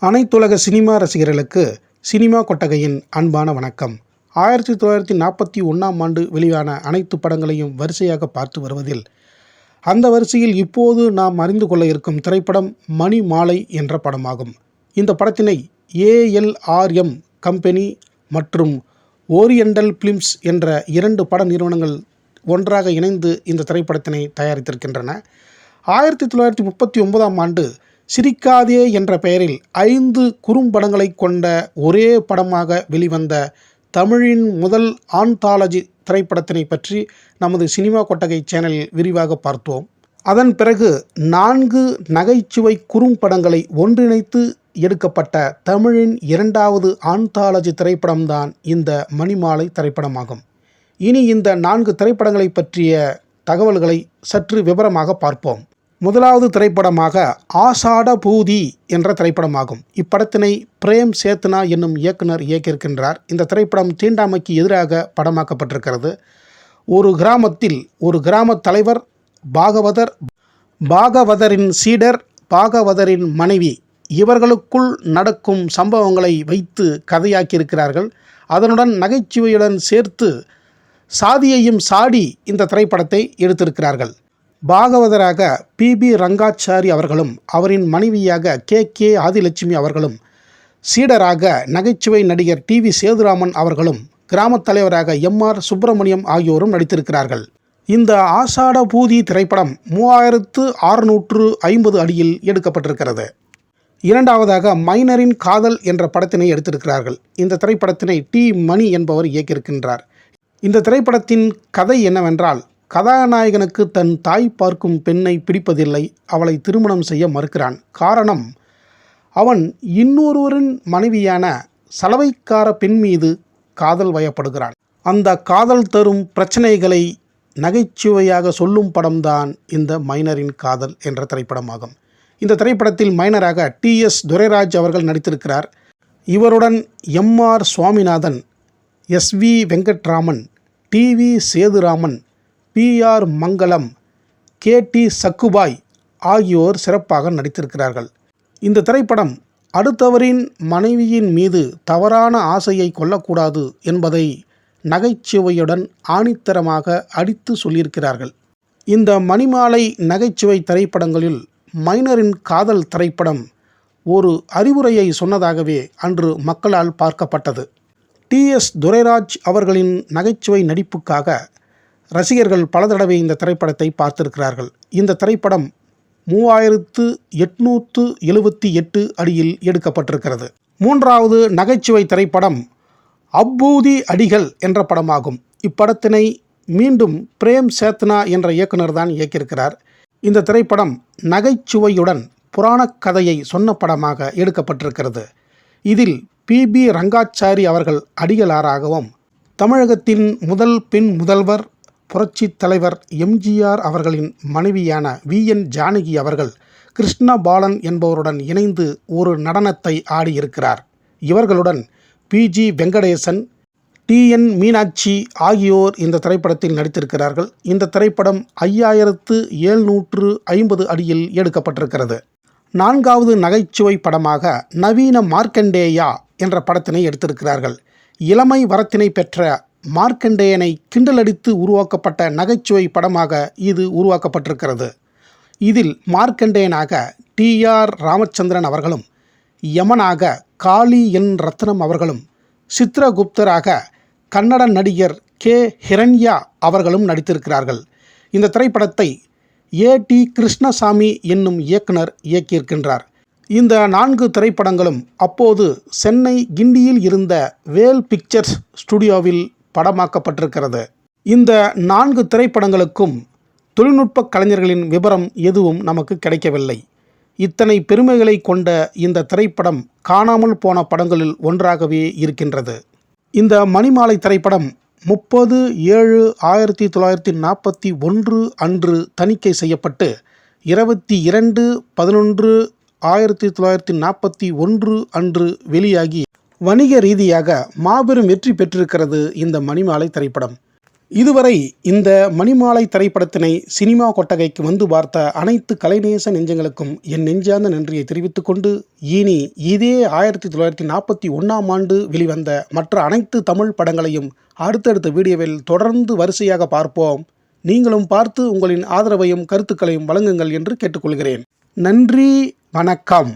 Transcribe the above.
அனைத்துலக சினிமா ரசிகர்களுக்கு சினிமா கொட்டகையின் அன்பான வணக்கம். 1941ஆம் ஆண்டு வெளியான அனைத்து படங்களையும் வரிசையாக பார்த்து வருவதில் அந்த வரிசையில் இப்போது நாம் அறிந்து கொள்ள இருக்கும் திரைப்படம் மணிமாலை என்ற படமாகும். இந்த படத்தினை ALRM கம்பெனி மற்றும் ஓரியண்டல் பிலிம்ஸ் என்ற 2 பட நிறுவனங்கள் ஒன்றாக இணைந்து இந்த திரைப்படத்தினை தயாரித்திருக்கின்றன. 1939ஆம் ஆண்டு சிரிக்காதே என்ற பெயரில் 5 குறும்படங்களை கொண்ட ஒரே படமாக வெளிவந்த தமிழின் முதல் ஆந்தாலஜி திரைப்படத்தினை பற்றி நமது சினிமா கொட்டகை சேனலில் விரிவாக பார்த்தோம். அதன் பிறகு 4 நகைச்சுவை குறும்படங்களை ஒன்றிணைத்து எடுக்கப்பட்ட தமிழின் 2வது ஆந்தாலஜி திரைப்படம்தான் இந்த மணிமாலை திரைப்படமாகும். இனி இந்த 4 திரைப்படங்களை பற்றிய தகவல்களை சற்று விவரமாக பார்ப்போம். முதலாவது திரைப்படமாக ஆஷாட பூதி என்ற திரைப்படமாகும். இப்படத்தினை பிரேம் சேத்னா என்னும் இயக்குனர் இயக்கியிருக்கின்றார். இந்த திரைப்படம் தீண்டாமைக்கு எதிராக படமாக்கப்பட்டிருக்கிறது. ஒரு கிராமத்தில் ஒரு கிராம தலைவர், பாகவதரின் சீடர், பாகவதரின் மனைவி இவர்களுக்குள் நடக்கும் சம்பவங்களை வைத்து கதையாக்கியிருக்கிறார்கள். அதனுடன் நகைச்சுவையுடன் சேர்த்து சாதியையும் சாடி இந்த திரைப்படத்தை எடுத்திருக்கிறார்கள். பாகவதராக PB ரங்காச்சாரி அவர்களும் அவரின் மனைவியாக KK ஆதிலட்சுமி அவர்களும், சீடராக நகைச்சுவை நடிகர் TV சேதுராமன் அவர்களும், கிராமத் தலைவராக MR சுப்பிரமணியம் ஆகியோரும் நடித்திருக்கிறார்கள். இந்த ஆஷாட பூதி திரைப்படம் 3650 அடியில் எடுக்கப்பட்டிருக்கிறது. இரண்டாவதாக மைனரின் காதல் என்ற படத்தினை எடுத்திருக்கிறார்கள். இந்த திரைப்படத்தினை T மணி என்பவர் இயக்கியிருக்கின்றார். இந்த திரைப்படத்தின் கதை என்னவென்றால், கதாநாயகனுக்கு தன் தாய் பார்க்கும் பெண்ணை பிடிப்பதில்லை. அவளை திருமணம் செய்ய மறுக்கிறான். காரணம், அவன் இன்னொருவரின் மனைவியான சலவைக்கார பெண் மீது காதல் வயப்படுகிறான். அந்த காதல் தரும் பிரச்சனைகளை நகைச்சுவையாக சொல்லும் படம்தான் இந்த மைனரின் காதல் என்ற திரைப்படமாகும். இந்த திரைப்படத்தில் மைனராக TS துரைராஜ் அவர்கள் நடித்திருக்கிறார். இவருடன் MR Swaminathan, SV Venkatraman, TV Sethuraman, PR மங்களம், KT சக்குபாய் ஆகியோர் சிறப்பாக நடித்திருக்கிறார்கள். இந்த திரைப்படம் அடுத்தவரின் மனைவியின் மீது தவறான ஆசையை கொள்ளக்கூடாது என்பதை நகைச்சுவையுடன் ஆணித்தரமாக அடித்து சொல்லியிருக்கிறார்கள். இந்த மணிமாலை நகைச்சுவை திரைப்படங்களில் மைனரின் காதல் திரைப்படம் ஒரு அறிவுரையை சொன்னதாகவே அன்று மக்களால் பார்க்கப்பட்டது. TS துரைராஜ் அவர்களின் நகைச்சுவை நடிப்புக்காக ரசிகர்கள் பல தடவை இந்த திரைப்படத்தை பார்த்திருக்கிறார்கள். இந்த திரைப்படம் 3878 அடியில் எடுக்கப்பட்டிருக்கிறது. மூன்றாவது நகைச்சுவை திரைப்படம் அப்பூதி அடிகள் என்ற படமாகும். இப்படத்தினை மீண்டும் பிரேம் சேத்னா என்ற இயக்குனர் தான் இயக்கியிருக்கிறார். இந்த திரைப்படம் நகைச்சுவையுடன் புராணக் கதையை சொன்ன படமாக எடுக்கப்பட்டிருக்கிறது. இதில் PB ரங்காச்சாரி அவர்கள் அடிகளாராகவும், தமிழகத்தின் முதல் பெண் முதல்வர் புரட்சி தலைவர் MGR அவர்களின் மனைவியான VN ஜானகி அவர்கள் கிருஷ்ணபாலன் என்பவருடன் இணைந்து ஒரு நடனத்தை ஆடியிருக்கிறார். இவர்களுடன் PG வெங்கடேசன், TN மீனாட்சி ஆகியோர் இந்த திரைப்படத்தில் நடித்திருக்கிறார்கள். இந்த திரைப்படம் 5750 அடியில் எடுக்கப்பட்டிருக்கிறது. நான்காவது நகைச்சுவை படமாக நவீன மார்க்கண்டேயா என்ற படத்தினை எடுத்திருக்கிறார்கள். இளமை வரத்தினை பெற்ற மார்க்கண்டேயனை கிண்டலடித்து உருவாக்கப்பட்ட நகைச்சுவை படமாக இது உருவாக்கப்பட்டிருக்கிறது. இதில் மார்க்கண்டேயனாக TR ராமச்சந்திரன் அவர்களும், யமனாக காளி N ரத்னம் அவர்களும், சித்ரகுப்தராக கன்னட நடிகர் K ஹிரண்யா அவர்களும் நடித்திருக்கிறார்கள். இந்த திரைப்படத்தை AT கிருஷ்ணசாமி என்னும் இயக்குனர் இயக்கியிருக்கின்றார். இந்த 4 திரைப்படங்களும் அப்போது சென்னை கிண்டியில் இருந்த வேல் பிக்சர்ஸ் ஸ்டுடியோவில் படமாக்கப்பட்டிருக்கிறது. இந்த 4 திரைப்படங்களுக்கும் தொழில்நுட்ப கலைஞர்களின் விவரம் எதுவும் நமக்கு கிடைக்கவில்லை. இத்தனை பெருமைகளை கொண்ட இந்த திரைப்படம் காணாமல் போன படங்களில் ஒன்றாகவே இருக்கின்றது. இந்த மணிமாலை திரைப்படம் 30/7/1941 அன்று தணிக்கை செய்யப்பட்டு 22/11/1941 அன்று வெளியாகி வணிக ரீதியாக மாபெரும் வெற்றி பெற்றிருக்கிறது இந்த மணிமாலை திரைப்படம். இதுவரை இந்த மணிமாலை திரைப்படத்தினை சினிமா கொட்டகைக்கு வந்து பார்த்த அனைத்து கலைநேச நெஞ்சங்களுக்கும் என் நெஞ்சார்ந்த நன்றியை தெரிவித்துக் கொண்டு, இனி இதே 1941ஆம் ஆண்டு வெளிவந்த மற்ற அனைத்து தமிழ் படங்களையும் அடுத்தடுத்த வீடியோவில் தொடர்ந்து வரிசையாக பார்ப்போம். நீங்களும் பார்த்து உங்களின் ஆதரவையும் கருத்துக்களையும் வழங்குங்கள் என்று கேட்டுக்கொள்கிறேன். நன்றி, வணக்கம்.